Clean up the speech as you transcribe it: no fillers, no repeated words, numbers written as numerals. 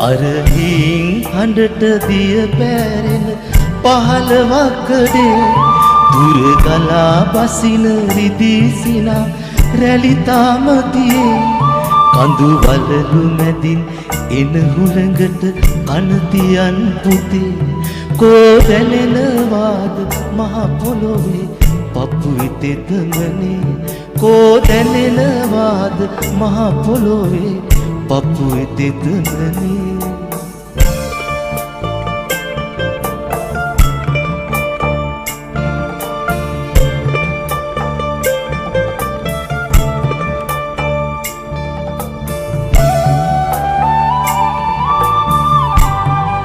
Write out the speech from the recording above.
අරහින් හඬට දිය පැරෙන පහළ වකඩේ දුර ගලා බසින රිදී සිනා රැලි තාම තියේ කඳු වලලු මැදින් එන හුළඟට කන තියන් පුතේ කෝ දැනෙනවාද මහ පොළොවේ පපුවේ තෙතමනේ කෝ දැනෙනවාද මහ පොළොවේ පපුවේ තෙතමනේ